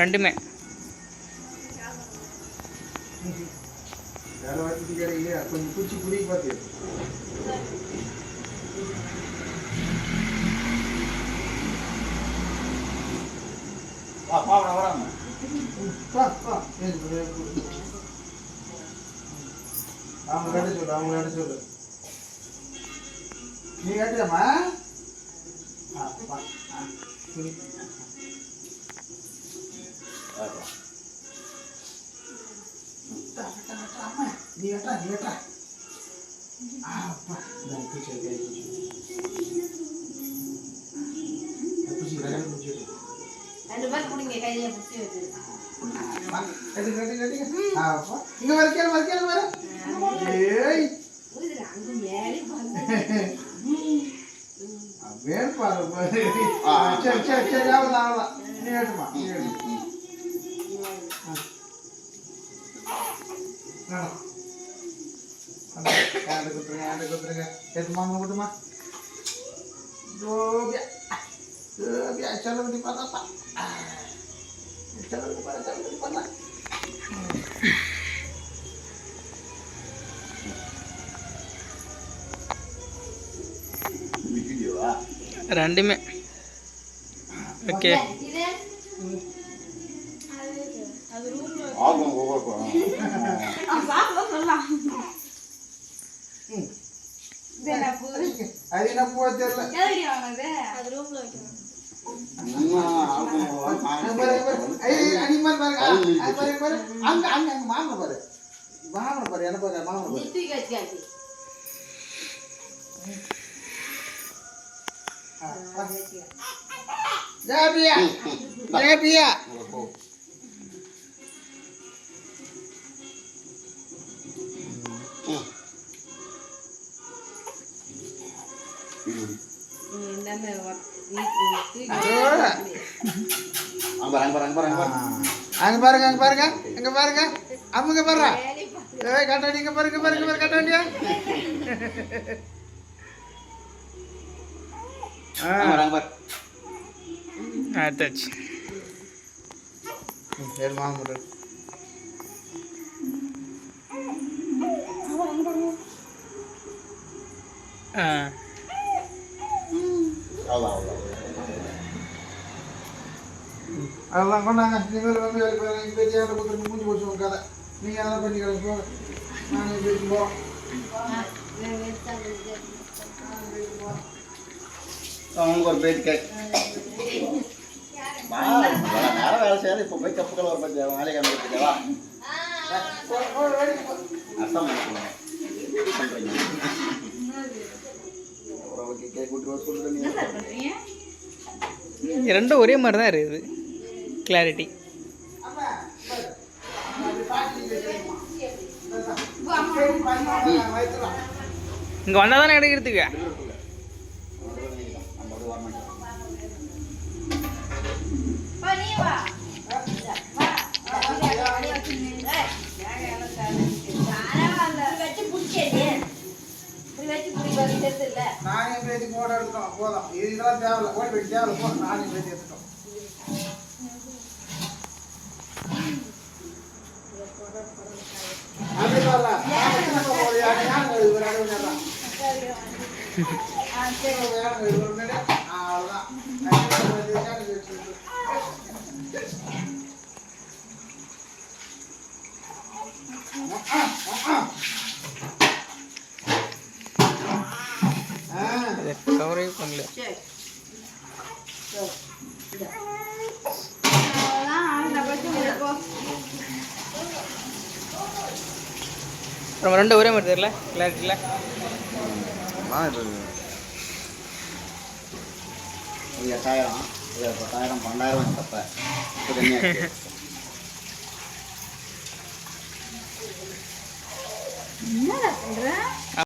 ரெண்டுமே கொஞ்சம் பூச்சி புடி பார்த்து வராம அவங்க கட்ட சொல்லு அவங்க கட்ட சொல்லு நீ கட்டியம்மா நீ கட்டா நீ கட்டா பூச்சி பூச்சி பூச்சி ரெண்டு பேர் குடிங்க கையில புடிச்சு வச்சு இங்க வர ஏய் அங்க மேலே வேன் பாரு சரி சரி சரி ஆவதா நீ ஏடுமா நீ ஏடு ஆண்டு குத்துருங்க ஏத்துமா கூட்டுமா ஜோபியா चलो di mana Pak चलो di mana video ah ரெண்டுமே ஓகே அது ரூம்ல ஆகும் ஓவர் சாப்பிட சொல்லலாம் அது என்ன பூ தெரியல எதுக்கு வாங்குனது அது ரூம்ல வைக்கணும் அனிமல் பாருங்க அங்க அங்க அங்க மாமன பாரு மாமன பாரு என்ன பாரு மாமன பாரு நித்தி கச்சாச்சி ஜாபியா ஜாபியா அங்க பாருங்க அங்க பாருங்க அங்க பாருங்க அம்முங்க பாருங்க ஏய் கட்டாடி இங்க பாருங்க பாருங்க கட்டாடியா ஆத்தாச்சு ஏறு மாமுடு அதெல்லாம் கொண்டாங்க நீங்கள் வந்து பேச்சியாட்ட கொடுத்துட்டு மூஞ்சி போச்சு உட்காத நீங்கள் அதெல்லாம் பண்ணிக்கிறேன் போ நாங்கள் பேசி போகிறோம் அவங்களுக்கு ஒரு பேச்சு கேட்க நேரம் வேலை செய்யாது இப்போ போய் கப்புக்கள் ஒரு பற்றி வேலைக்கு அமைச்சிருக்கவா அர்த்தம் பண்ணுறீங்க கேக் கூட்டு சொல்லுறீங்க ரெண்டும் ஒரே மாதிரி தான் இருக்குது கிளாரிட்டி இங்கே வந்தால் தானே எடுக்கிறதுக்கு நானே பேசி போட எடுத்துட்டோம் போதும் இதெல்லாம் தேவையில்ல ஓடி போய் தேவையில்ல போ நானே பேசி எடுத்துட்டோம் அது கவரே பண்ணல நம்ம ரெண்டு ஒரே மாதிரி தெரியல கிளாரிட்டியில் இது 8000 இது 10,000 12,000 தப்ப இப்போ கம்மியாக என்னடா சொல்ற